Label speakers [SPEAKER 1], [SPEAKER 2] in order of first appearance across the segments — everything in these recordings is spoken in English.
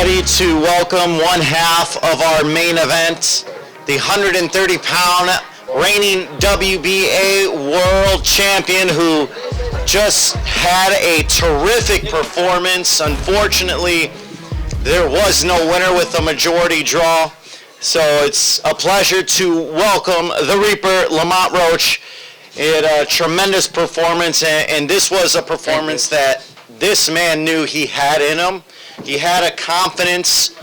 [SPEAKER 1] ready to welcome one half of our main event, the 130-pound reigning WBA world champion who just had a terrific performance. Unfortunately, there was no winner with a majority draw. So it's a pleasure to welcome the Reaper, Lamont Roach. He had a tremendous performance, and this was a performance that this man knew he had in him. He had a confidence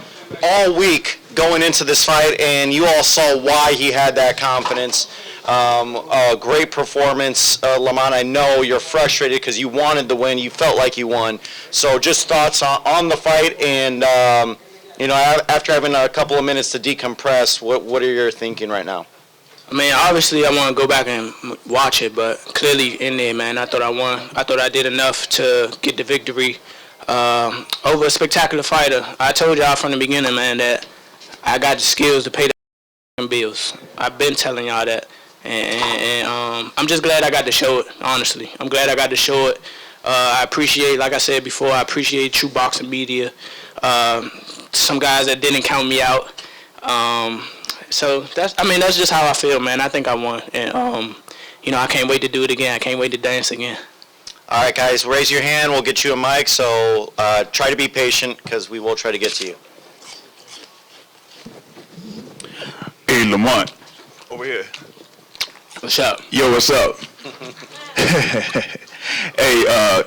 [SPEAKER 1] all week going into this fight, and you all saw why he had that confidence. A great performance, Lamont. I know you're frustrated because you wanted to win. You felt like you won. So just thoughts on the fight, and after having a couple of minutes to decompress, what are you thinking right now?
[SPEAKER 2] I mean, obviously I want to go back and watch it, but clearly in there, man, I thought I won. I thought I did enough to get the victory over a spectacular fighter. I told y'all from the beginning, man, that I got the skills to pay the bills. I've been telling y'all that, and I'm just glad I got to show it, honestly. I'm glad I got to show it. I appreciate, like I said before, I appreciate true boxing media. Some guys that didn't count me out. So that's just how I feel, man. I think I won, and I can't wait to do it again. I can't wait to dance again.
[SPEAKER 1] All right, guys, raise your hand. We'll get you a mic. So try to be patient because we will try to get to you.
[SPEAKER 3] Hey, Lamont, over here.
[SPEAKER 2] What's up?
[SPEAKER 3] Yo, what's up? Hey,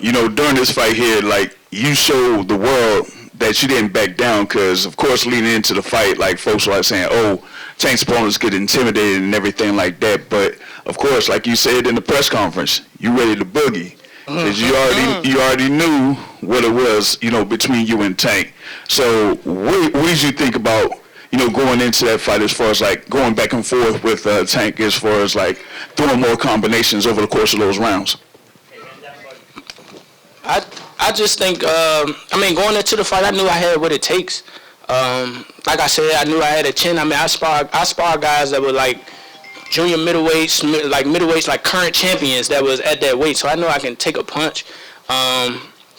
[SPEAKER 3] during this fight here, like, you showed the world that you didn't back down because, of course, leading into the fight, like, folks were like saying, oh, Tank's opponents get intimidated and everything like that. But, of course, like you said in the press conference, you ready to boogie because you already knew what it was, between you and Tank. So what did you think about, going into that fight as far as, like, going back and forth with Tank as far as, like, throwing more combinations over the course of those rounds?
[SPEAKER 2] I just think, going into the fight, I knew I had what it takes. Like I said, I knew I had a chin. I mean, I spar guys that were like junior middleweights, like middleweights, like current champions that was at that weight. So I know I can take a punch.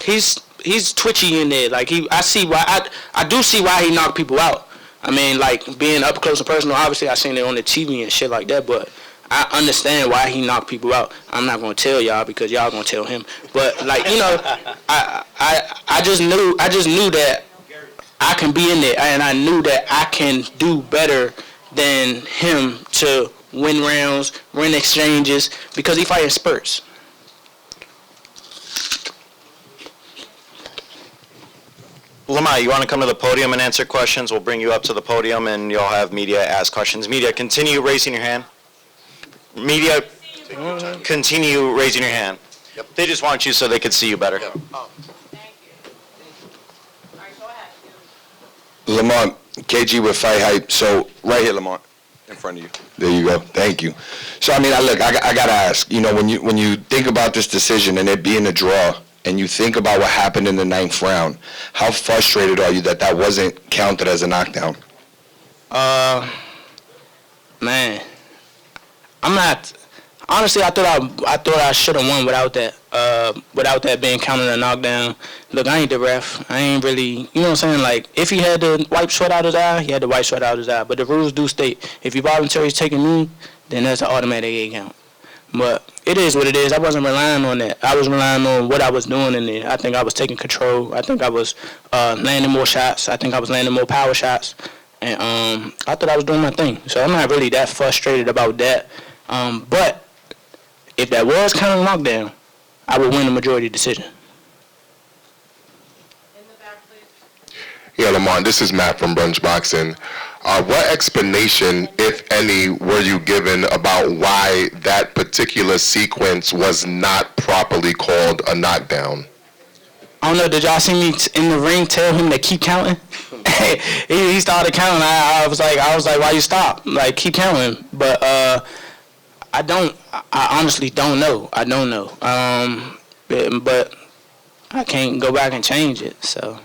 [SPEAKER 2] He's twitchy in there. Like I do see why he knocked people out. I mean, like being up close and personal. Obviously, I seen it on the TV and shit like that, but I understand why he knocked people out. I'm not gonna tell y'all because y'all gonna tell him. But like I just knew that I can be in there, and I knew that I can do better than him to win rounds, win exchanges, because he fighting spurts.
[SPEAKER 1] Lamont, you want to come to the podium and answer questions? We'll bring you up to the podium, and you'll have media ask questions. Media, continue raising your hand. Media, continue raising your hand. Yep. They just want you so they could see you better. Yep. Oh.
[SPEAKER 4] Thank you. All right, go ahead.
[SPEAKER 5] Lamont, KG with Fight Hype. So right here, Lamont, in front of you. There you go. Thank you. So I gotta ask. When you think about this decision and it being a draw, and you think about what happened in the 9th round, how frustrated are you that wasn't counted as a knockdown?
[SPEAKER 2] Man. I'm not. Honestly, I thought I should have won without that being counted a knockdown. Look, I ain't the ref. I ain't really, you know what I'm saying? Like, if he had to wipe sweat out his eye, he had to wipe sweat out his eye. But the rules do state, if you voluntarily taking me, then that's an automatic 8 count. But it is what it is. I wasn't relying on that. I was relying on what I was doing in there. I think I was taking control. I think I was landing more shots. I think I was landing more power shots. And I thought I was doing my thing. So I'm not really that frustrated about that. But if that was kind of knockdown, I would win the majority decision.
[SPEAKER 4] In the back, please.
[SPEAKER 6] Yeah, Lamont, this is Matt from Brunch Boxing. What explanation, if any, were you given about why that particular sequence was not properly called a knockdown?
[SPEAKER 2] I don't know, did y'all see me in the ring tell him to keep counting? he started counting. I was like, why you stop? Like, keep counting. But I honestly don't know. I don't know. But I can't go back and change it, so.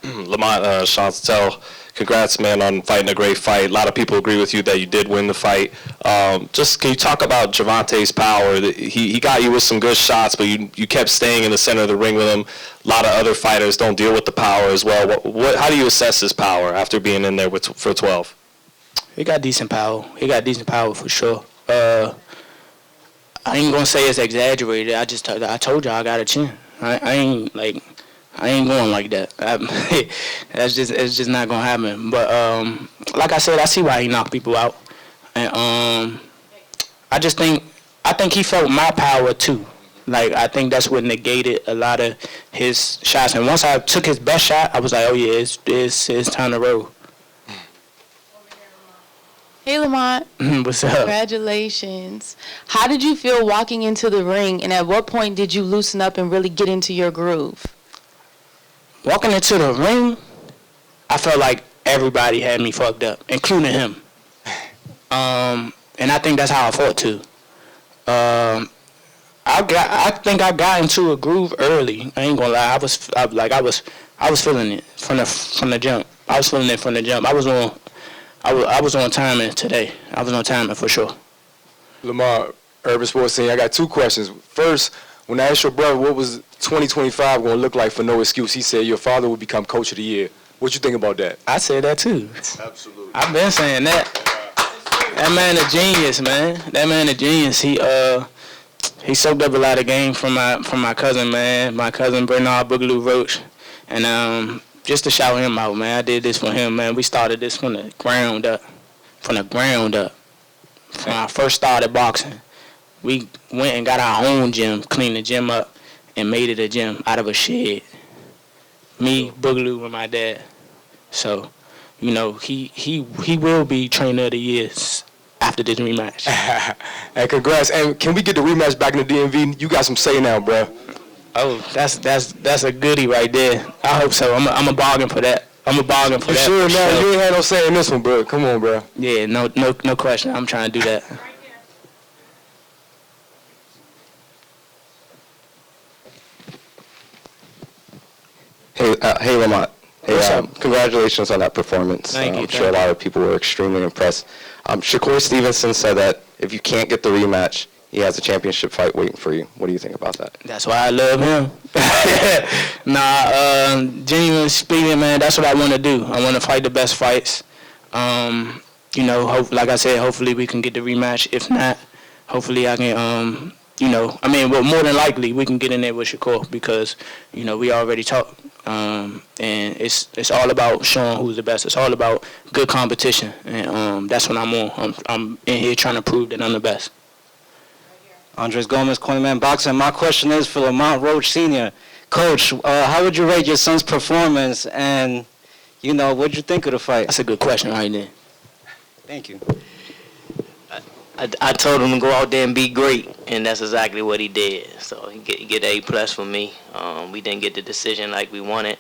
[SPEAKER 1] Lamont, Sean Tell,
[SPEAKER 7] congrats, man, on fighting a great fight. A lot of people agree with you that you did win the fight. Just can you talk about Gervonta's power? He got you with some good shots, but you kept staying in the center of the ring with him. A lot of other fighters don't deal with the power as well. How do you assess his power after being in there for 12?
[SPEAKER 2] He got decent power. He got decent power for sure. I ain't gonna say it's exaggerated. I told you I got a chin. I ain't going like that. It's just not gonna happen. But like I said, I see why he knocked people out, and I think he felt my power too. Like I think that's what negated a lot of his shots. And once I took his best shot, I was like, oh yeah, it's time to roll.
[SPEAKER 8] Hey, Lamont.
[SPEAKER 2] What's up?
[SPEAKER 8] Congratulations. How did you feel walking into the ring, and at what point did you loosen up and really get into your groove?
[SPEAKER 2] Walking into the ring, I felt like everybody had me fucked up, including him. And I think that's how I fought too. I think I got into a groove early. I ain't gonna lie. I was feeling it from the jump. I was feeling it from the jump. I was on timing today. I was on timing for sure.
[SPEAKER 9] Lamar, Urban Sports Scene. I got two questions. First, when I asked your brother what was 2025 going to look like for No Excuse, he said your father would become Coach of the Year. What you think about that?
[SPEAKER 2] I said that too.
[SPEAKER 7] Absolutely.
[SPEAKER 2] I've been saying that. That man a genius, man. That man a genius. He soaked up a lot of game from my cousin, man. My cousin Bernard Boogaloo Roach, and just to shout him out, man. I did this for him, man. We started this from the ground up. When I first started boxing, we went and got our own gym, cleaned the gym up, and made it a gym out of a shed. Me, Boogaloo, and my dad. So, you know, he will be Trainer of the Year after this rematch.
[SPEAKER 9] And congrats. And can we get the rematch back in the DMV? You got some say now, bro.
[SPEAKER 2] Oh, that's a goodie right there. I hope so. I'm a bargain for that.
[SPEAKER 9] You sure, man? You ain't had no say in this one, bro. Come on, bro.
[SPEAKER 2] Yeah, no question. I'm trying to do that.
[SPEAKER 10] Hey, Lamont.
[SPEAKER 2] What's up?
[SPEAKER 10] Congratulations on that performance.
[SPEAKER 2] Thank you.
[SPEAKER 10] I'm sure a lot of people were extremely impressed. Shakur Stevenson said that if you can't get the rematch, he has a championship fight waiting for you. What do you think about that?
[SPEAKER 2] That's why I love him. Genuinely speaking, man, that's what I want to do. I want to fight the best fights. You know, like I said, hopefully we can get the rematch. If not, hopefully I can, well, more than likely we can get in there with Shakur because, you know, we already talked. And it's all about showing who's the best. It's all about good competition. And that's what I'm on. I'm in here trying to prove that I'm the best.
[SPEAKER 11] Andres Gomez, Cornerman Boxing. My question is for Lamont Roach Sr. Coach, how would you rate your son's performance, and, you know, what did you think of the fight?
[SPEAKER 2] That's a good question right there.
[SPEAKER 11] Thank you.
[SPEAKER 12] I told him to go out there and be great, and that's exactly what he did. So he get an A+ from me. We didn't get the decision like we wanted.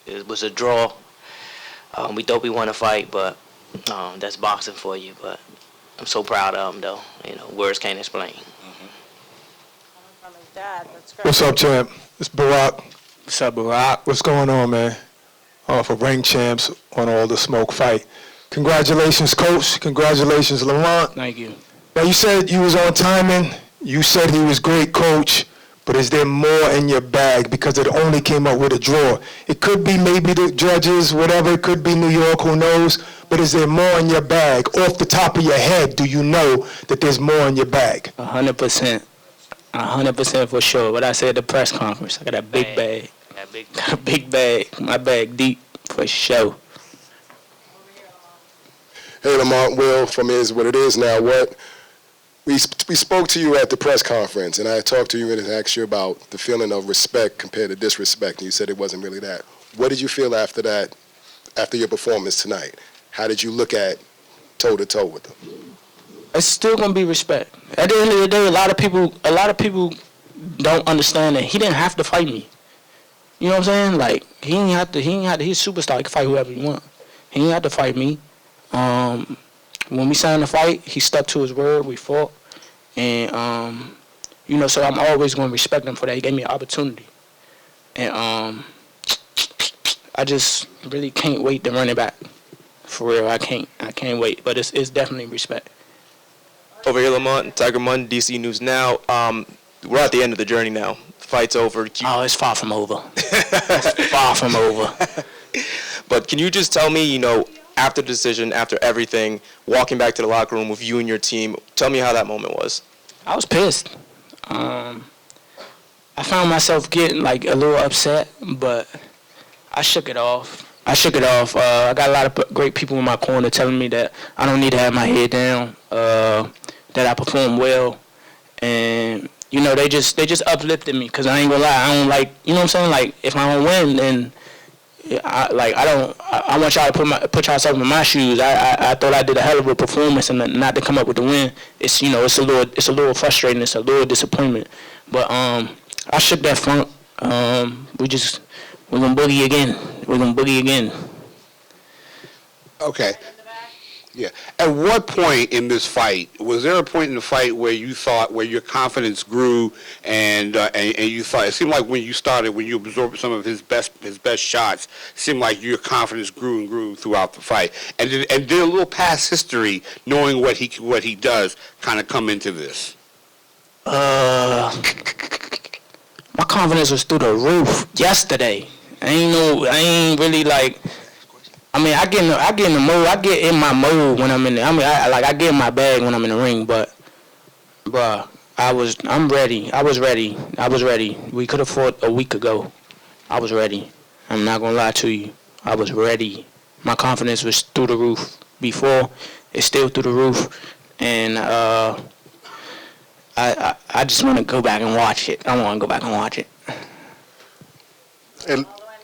[SPEAKER 12] It was a draw. We thought we won a fight, but that's boxing for you. But I'm so proud of him, though. You know, words can't explain.
[SPEAKER 13] What's up, champ? It's Barack.
[SPEAKER 2] What's up, Barack?
[SPEAKER 13] What's going on, man? For Ring Champs on All the Smoke fight. Congratulations, Coach. Congratulations, Lamont.
[SPEAKER 2] Thank you.
[SPEAKER 13] Now, you said you was on timing. You said he was great, Coach. But is there more in your bag? Because it only came up with a draw. It could be maybe the judges, whatever. It could be New York, who knows? But is there more in your bag? Off the top of your head, do you know that there's more in your bag?
[SPEAKER 2] 100%. 100% for sure. What I said at the press conference, I got a big bag. Got a big bag. My bag deep for sure.
[SPEAKER 14] Hey, Lamont, Will from Is What It Is Now. We spoke to you at the press conference, and I talked to you and asked you about the feeling of respect compared to disrespect, and you said it wasn't really that. What did you feel after that, after your performance tonight? How did you look at toe-to-toe with them?
[SPEAKER 2] It's still gonna be respect. At the end of the day, a lot of people don't understand that he didn't have to fight me. You know what I'm saying? Like he ain't have to. He's a superstar. He can fight whoever he want. He ain't have to fight me. When we signed the fight, he stuck to his word. We fought, and so I'm always gonna respect him for that. He gave me an opportunity, and I just really can't wait to run it back. For real, I can't wait. But it's definitely respect.
[SPEAKER 15] Over here, Lamont, Tiger Munn, DC News Now. We're at the end of the journey now. The fight's over.
[SPEAKER 2] Oh, it's far from over. It's far from over.
[SPEAKER 15] But can you just tell me, you know, after the decision, after everything, walking back to the locker room with you and your team, tell me how that moment was.
[SPEAKER 2] I was pissed. I found myself getting like a little upset, but I shook it off. I got a lot of great people in my corner telling me that I don't need to have my head down, that I performed well, and you know they just uplifted me, because I ain't gonna lie, I don't like, you know what I'm saying, like if I don't win, then I want y'all to put yourself in my shoes. I thought I did a hell of a performance, and not to come up with the win, it's, you know, it's a little frustrating, it's a little disappointment, but I shook that funk. We're gonna boogie again.
[SPEAKER 16] Okay. Yeah. At what point in this fight, was there a point in the fight where you thought, where your confidence grew, and you thought, it seemed like when you started, when you absorbed some of his best shots, it seemed like your confidence grew and grew throughout the fight, and did a little past history, knowing what he does, kind of come into this?
[SPEAKER 2] My confidence was through the roof yesterday. I ain't really like. I mean, I get in the mode. I get in my mode when I'm in. I get in my bag when I'm in the ring. But, bruh, I'm ready. I was ready. We could have fought a week ago. I was ready. I'm not gonna lie to you. I was ready. My confidence was through the roof before. It's still through the roof, and I just want to go back and watch it. I want to go back and watch it.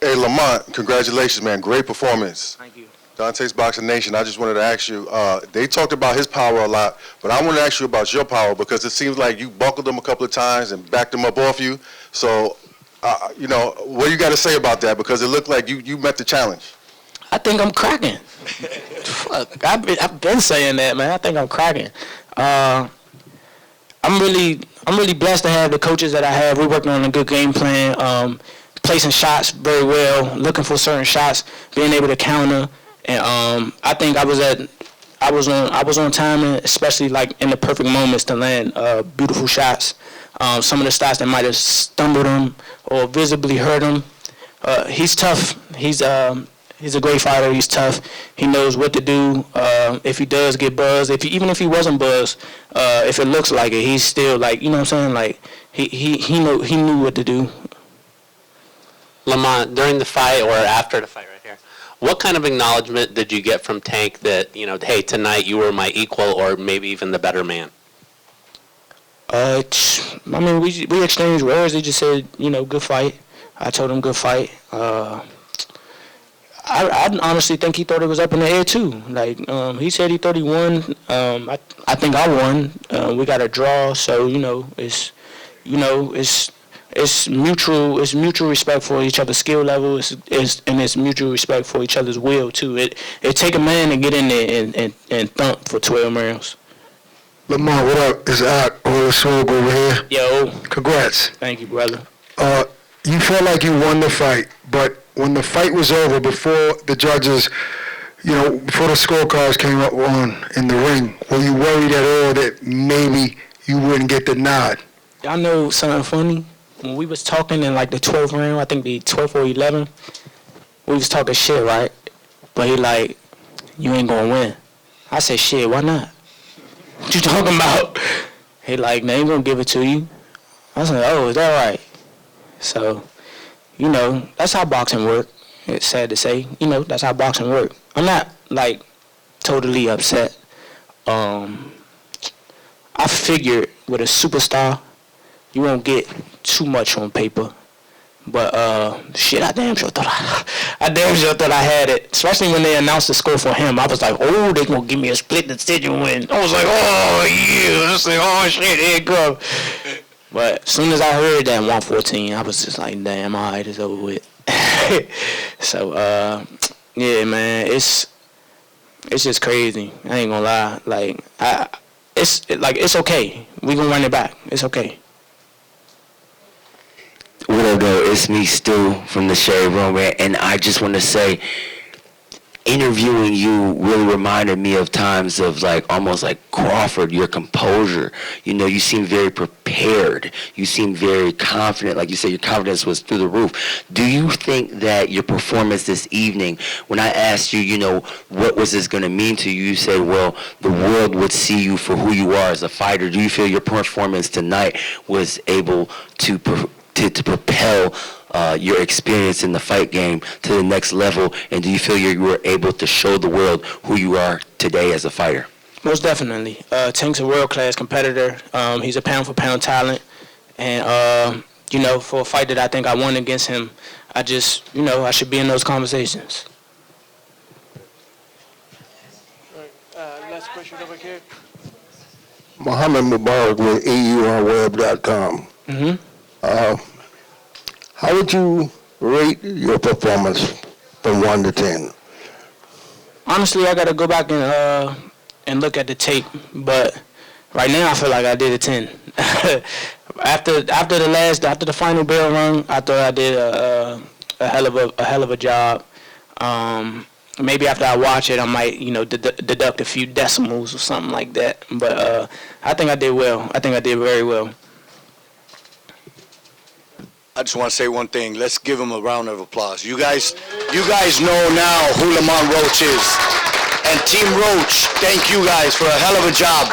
[SPEAKER 17] Hey, Lamont, congratulations, man. Great performance.
[SPEAKER 2] Thank you.
[SPEAKER 17] Dante's Boxing Nation, I just wanted to ask you, they talked about his power a lot, but I want to ask you about your power, because it seems like you buckled him a couple of times and backed him up off you. So, you know, what do you got to say about that? Because it looked like you met the challenge.
[SPEAKER 2] I think I'm cracking. Fuck, I've been saying that, man. I think I'm cracking. I'm really blessed to have the coaches that I have. We're working on a good game plan. Placing shots very well, looking for certain shots, being able to counter, and I think I was on timing, especially like in the perfect moments to land beautiful shots. Some of the shots that might have stumbled him or visibly hurt him. He's tough. He's a great fighter. He's tough. He knows what to do. If he does get buzzed, even if he wasn't buzzed, if it looks like it, he's still like, you know what I'm saying? Like he knew what to do.
[SPEAKER 18] Lamont, during the fight or after the fight right here, what kind of acknowledgement did you get from Tank that, you know, hey, tonight you were my equal or maybe even the better man?
[SPEAKER 2] I mean, we exchanged words. He just said, you know, good fight. I told him good fight. I honestly think he thought it was up in the air too. Like he said he thought he won. I think I won. We got a draw, so it's mutual respect for each other's skill level. It's mutual respect for each other's will too. It take a man to get in there and thump for 12 rounds.
[SPEAKER 13] Lamont, what up? It's Hart, Oil Swog over here.
[SPEAKER 2] Yo.
[SPEAKER 13] Congrats.
[SPEAKER 2] Thank you, brother.
[SPEAKER 13] You felt like you won the fight, but when the fight was over, before the judges, you know, before the scorecards came up in the ring, were you worried at all that maybe you wouldn't get the nod?
[SPEAKER 2] Y'all know something funny? When we was talking in like the 12th round, I think the 12th or 11th, we was talking shit, right? But he like, you ain't gonna win. I said, shit, why not? What you talking about? He like, they ain't gonna give it to you. I was like, oh, is that right? So, you know, that's how boxing work. It's sad to say, you know, that's how boxing work. I'm not like totally upset. I figured with a superstar, you won't get too much on paper. But shit, I damn sure thought I had it. Especially when they announced the score for him. I was like, oh, they gonna give me a split decision win. I was like, oh yeah. I was like, oh shit, here it go. But as soon as I heard that 114, I was just like, damn, all right, it's over with. So yeah, man, it's just crazy. I ain't gonna lie. Like it's okay. We gonna run it back. It's okay.
[SPEAKER 19] What up, though? It's me, Stu, from the Shade Room, man, and I just want to say, interviewing you really reminded me of times of almost like Crawford, your composure. You know, you seem very prepared. You seem very confident. Like you said, your confidence was through the roof. Do you think that your performance this evening, when I asked you, what was this going to mean to you, you said, well, the world would see you for who you are as a fighter. Do you feel your performance tonight was able to propel your experience in the fight game to the next level, and do you feel you were able to show the world who you are today as a fighter?
[SPEAKER 2] Most definitely. Tank's a world-class competitor. He's a pound-for-pound talent, and for a fight that I think I won against him, I just, I should be in those conversations.
[SPEAKER 13] Last question over here. Muhammad Mubarak with AURweb.com. How would you rate your performance from 1 to 10?
[SPEAKER 2] Honestly, I got to go back and look at the tape, but right now I feel like I did a 10. after the final bell rung, I thought I did a hell of a job. Maybe after I watch it, I might deduct a few decimals or something like that. But I think I did well. I think I did very well.
[SPEAKER 20] I just want to say one thing. Let's give him a round of applause. You guys know now who Lamont Roach is. And Team Roach, thank you guys for a hell of a job.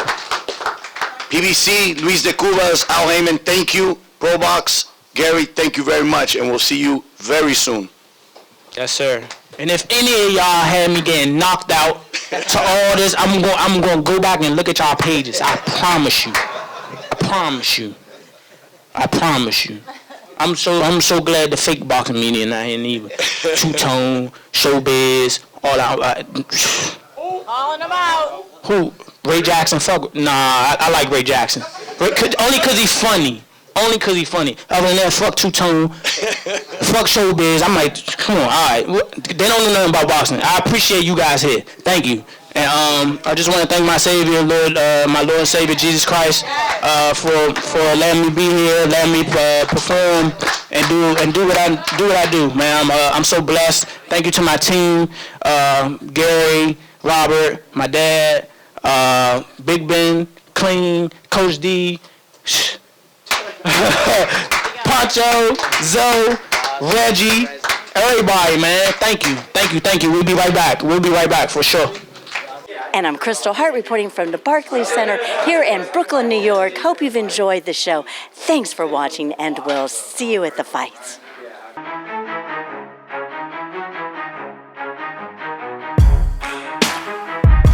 [SPEAKER 20] PBC, Luis de Cubas, Al Heyman, thank you. ProBox, Gary, thank you very much. And we'll see you very soon.
[SPEAKER 2] Yes, sir. And if any of y'all had me getting knocked out to all this, I'm going to go back and look at y'all pages. I promise you. I promise you. I promise you. I'm so glad the fake boxing media not here neither. Two-Tone, Showbiz, all that.
[SPEAKER 4] Calling them out.
[SPEAKER 2] Who? Ray Jackson? Fuck. Nah, I like Ray Jackson. Only because he's funny. Only because he's funny. Other than that, fuck Two-Tone. Fuck Showbiz. I'm like, come on, all right. They don't know nothing about boxing. I appreciate you guys here. Thank you. And I just want to thank my Savior, my Lord and Savior Jesus Christ, for letting me be here, letting me perform and do what I do, man. I'm so blessed. Thank you to my team, Gary, Robert, my dad, Big Ben, Clean, Coach D, Pancho, Zoe, Reggie, everybody, man. Thank you. We'll be right back for sure.
[SPEAKER 21] And I'm Kristal Hart reporting from the Barclays Center here in Brooklyn, New York. Hope you've enjoyed the show. Thanks for watching, and we'll see you at the fights.